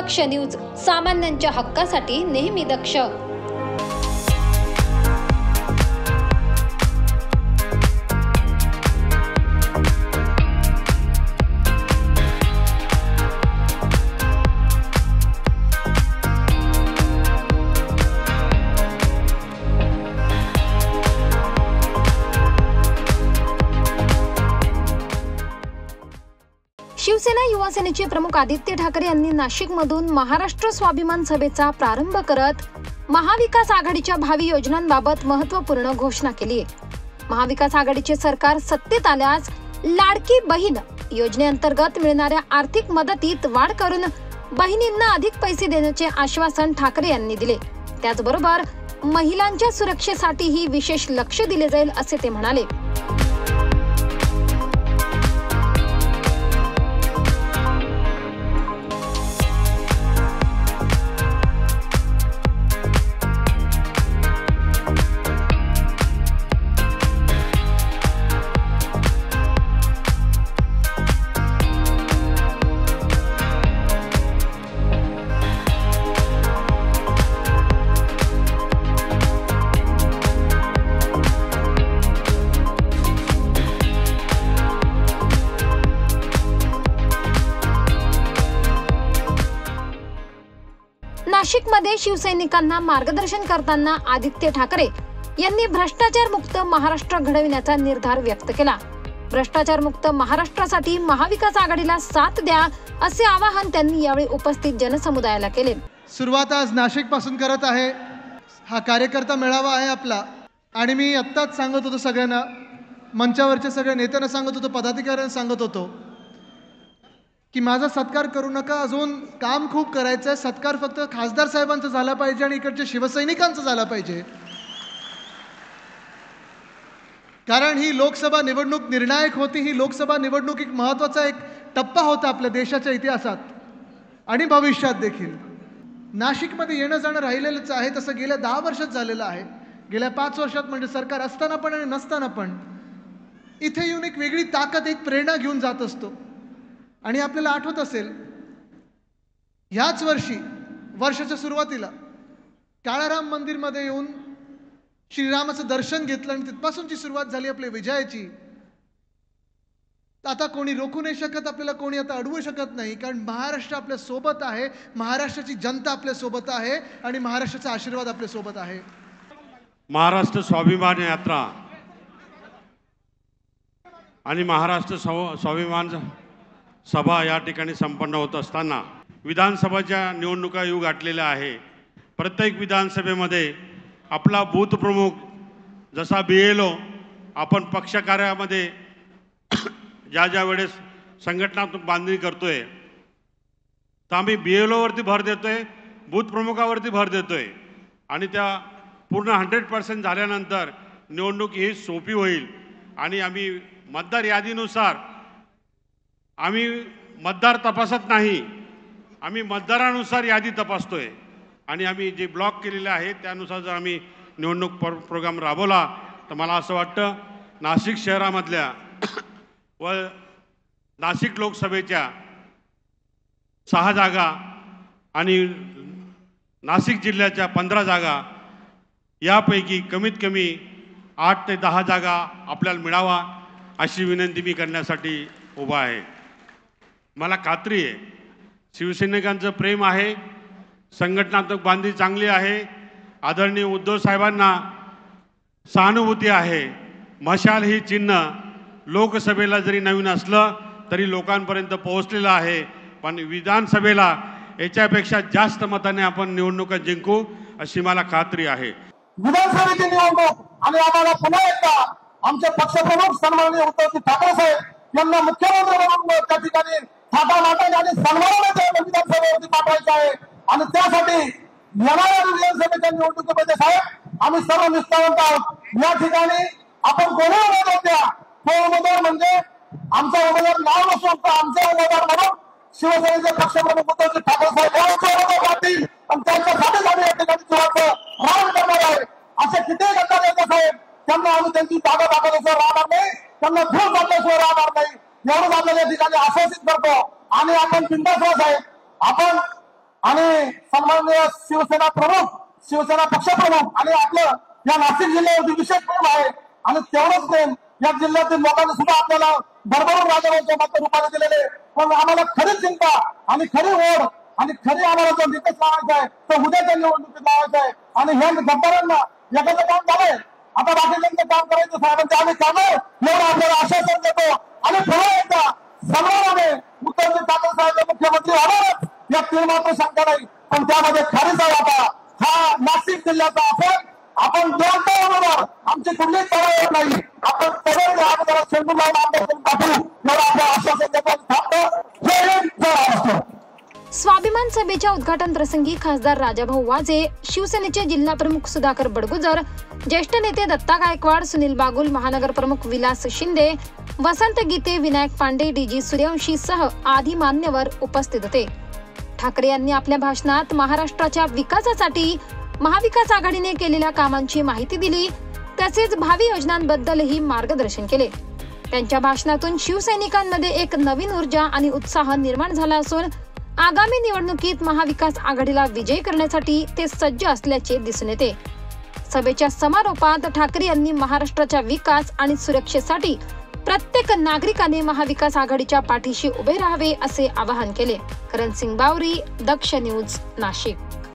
दक्ष news, सामान्यांच्या हक्कासाठी नेहमी दक्ष। शिवसेना युवा सेनेचे प्रमुख आदित्य ठाकरे यांनी नाशिकमधून महाराष्ट्र स्वाभिमान सभेचा प्रारंभ करत महाविकास आघाडीच्या भावी योजनांबाबत महत्त्वपूर्ण घोषणा केली आहे। महाविकास आघाडीचे सरकार सत्तेत आल्यास लाडकी बहीण योजनेअंतर्गत मिळणाऱ्या आर्थिक मदतीत वाढ करून बहिणींना अधिक पैसे देण्याचे आश्वासन ठाकरे यांनी दिले। त्याचबरोबर महिलांच्या सुरक्षेसाठीही विशेष लक्ष दिले जाईल असे ते म्हणाले। नाशिकमध्ये शिवसैनिकांना मार्गदर्शन करताना आदित्य ठाकरे यांनी भ्रष्टाचार मुक्त महाराष्ट्र घडविण्याचा निर्धार व्यक्त केला। भ्रष्टाचार मुक्त महाराष्ट्रासाठी महाविकास आघाडीला साथ द्या असे आवाहन त्यांनी यावेळी उपस्थित जनसमुदायाला केले। सुरुवात आज नाशिक पासून करत आहे। हा कार्यकर्ता मेळावा आहे आपला, आणि मी आत्ताच सांगत होतो सगळ्यांना, मंचावरच्या सगळ्या नेत्यांना सांगत होतो, पदाधिकाऱ्यांना सांगत होतो की माझा सत्कार करू नका, अजून काम खूप करायचं आहे। सत्कार फक्त खासदार साहेबांचा झाला पाहिजे आणि इकडच्या शिवसैनिकांचा झाला पाहिजे, कारण ही लोकसभा निवडणूक निर्णायक होती। ही लोकसभा निवडणूक एक महत्त्वाचा एक टप्पा होता आपल्या देशाच्या इतिहासात आणि भविष्यात देखील। नाशिकमध्ये येणं जाणं राहिलेलंच आहे, तसं गेल्या 10 वर्षात झालेलं आहे। गेल्या 5 वर्षात म्हणजे सरकार असताना पण आणि नसताना पण इथे येऊन एक वेगळी ताकद, एक प्रेरणा घेऊन जात असतो। आणि आपल्याला आठवत असेल, ह्याच वर्षी वर्षाच्या सुरुवातीला काळाराम मंदिरमध्ये येऊन श्रीरामाचं दर्शन घेतलं आणि तिथपासूनची सुरुवात झाली आपल्या विजयाची। आता कोणी रोखू नाही शकत आपल्याला, कोणी आता अडवू शकत नाही, कारण महाराष्ट्र आपल्या सोबत आहे, महाराष्ट्राची जनता आपल्या सोबत आहे आणि महाराष्ट्राचा आशीर्वाद आपल्या सोबत आहे। महाराष्ट्र स्वाभिमान यात्रा आणि महाराष्ट्र स्वाभिमान सभा या ठिकाणी संपन्न होत असताना विधानसभाच्या निवडणुका येऊ गाठलेल्या आहे। प्रत्येक विधानसभेमध्ये आपला बूथ प्रमुख जसा BLO आपण पक्ष कार्यामध्ये ज्या वेळेस संघटनात्मक बांधणी करतोय, तर आम्ही BLO वरती भर देतोय, बूथ प्रमुखावरती भर देतोय, आणि त्या पूर्ण 100% झाल्यानंतर निवडणूक ही सोपी होईल। आणि आम्ही मतदार यादीनुसार आम्ही मतदार तपासत नाही, आम्ही मतदारानुसार यादी तपासतोय, आणि आम्ही जे ब्लॉक केलेले आहे त्यानुसार जर आम्ही निवडणूक प्रोग्राम राबवला तर मला असं वाटतं नाशिक शहरामधल्या व नाशिक लोकसभेच्या 6 जागा आणि नाशिक जिल्ह्याच्या 15 जागा यापैकी कमीत कमी 8 ते 10 जागा आपल्याला मिळावा अशी विनंती मी करण्यासाठी उभा आहे। मला खात्री आहे शिवसैनिकांचं प्रेम आहे, संघटनात्मक बांधणी चांगली आहे, आदरणीय उद्धव साहेबांना सहानुभूती आहे। मशाल ही चिन्ह लोकसभेला जरी नवीन असलं तरी लोकांपर्यंत पोहोचलेलं आहे, पण विधानसभेला याच्यापेक्षा जास्त मताने आपण निवडणुका जिंकू अशी मला खात्री आहे। विधानसभेची निवडणूक आणि आम्हाला पुन्हा एकदा आमचे पक्षप्रमुख सन्माननीय उद्धव ठाकरे साहेब यांना मुख्यमंत्री म्हणून त्या ठिकाणी थाटामाटाने आणि सन्मानाने विधानसभेवरती पाठवायचे आहे। आणि त्यासाठी येणाऱ्या विधानसभेच्या निवडणुकीमध्ये साहेब आम्ही सर्व निष्ठावंत आहोत। या ठिकाणी आपण कोणी उमेदवार द्या, तो उमेदवार म्हणजे आमचा उमेदवार नाव नसून तर आमचा उमेदवार म्हणून शिवसेनेचे पक्षप्रमुख उद्धव ठाकरे साहेब यांचे उमेदवार राहतील आणि त्यांच्यासाठीच आम्ही या ठिकाणी चुनाचं रान करणार आहे। असे किती गद्दार नेते साहेब, त्यांना आम्ही त्यांची जागा दाखवल्याशिवाय राहणार नाही, त्यांना धूळ घातल्याशिवाय राहणार नाही, एवढंच आपल्याला या ठिकाणी आश्वासित करतो। आणि आपण बिनधास्त साहेब, आपण आणि सन्माननीय शिवसेना प्रमुख, शिवसेना पक्षप्रमुख आणि आपलं या नाशिक जिल्ह्यावरती विशेष प्रेम आहे. आणि तेवढंच प्रेम या जिल्ह्यातील लोकांनी सुद्धा आपल्याला भरभरून राजाभाऊच्या मत रूपाने दिलेले. पण आम्हाला खरी चिंता आणि खरी ओढ आणि खरी आम्हाला जो निकष लावायचा आहे तो उद्याच्या निवडणुकीत लावायचा आहे. आणि ह्या गद्दारांना एखादं काम झालंय, आता बाकीच्यांचं काम करायचं साहेबांचे आम्ही करणार एवढं आपल्याला आश्वासन देतो. आणि पुन्हा एकदा सर्वांमध्ये उत्तरजी ठाकरे साहेब मुख्यमंत्री होणारच यात तीन मात्र शंका नाही. पण त्यामध्ये खारीचा वाटा हा नाशिक जिल्ह्याचा असेल. आपण दोनदा उमेदवार आमची कुठलीच तयार नाही. आपण सगळे आमदार शेंडू लावून आमदार करून टाकू एवढं आपलं आश्वासन देतो. थांबतो. जय हिंद, जय महाराष्ट्र. स्वाभिमान सभेच्या उद्घाटन प्रसंगी खासदार राजाभाऊ वाजे, शिवसेनेचे जिल्हा प्रमुख सुधाकर बडगुजर, ज्येष्ठ नेते दत्ता गायकवाड, सुनील बागुल, महानगर प्रमुख विलास शिंदे, वसंत गीते, विनायक पांडे, डीजी सूर्यवंशी सह आदी मान्यवर उपस्थित होते. ठाकरे यांनी आपल्या भाषणात महाराष्ट्राच्या विकासासाठी महाविकास आघाडीने केलेल्या कामांची माहिती दिली, तसेच भावी योजनांबद्दलही मार्गदर्शन केले. त्यांच्या भाषणातून शिवसैनिकांमध्ये एक नवीन ऊर्जा आणि उत्साह निर्माण झाला असून आगामी निवडणुकीत महाविकास आघाडीला विजयी करण्यासाठी ते सज्ज असल्याचे दिसून येते. सभेच्या समारोपात ठाकरे यांनी महाराष्ट्राच्या विकास आणि सुरक्षेसाठी प्रत्येक नागरिकाने महाविकास आघाडीच्या पाठीशी उभे राहावे असे आवाहन केले. करण सिंग बावरी, दक्ष न्यूज, नाशिक.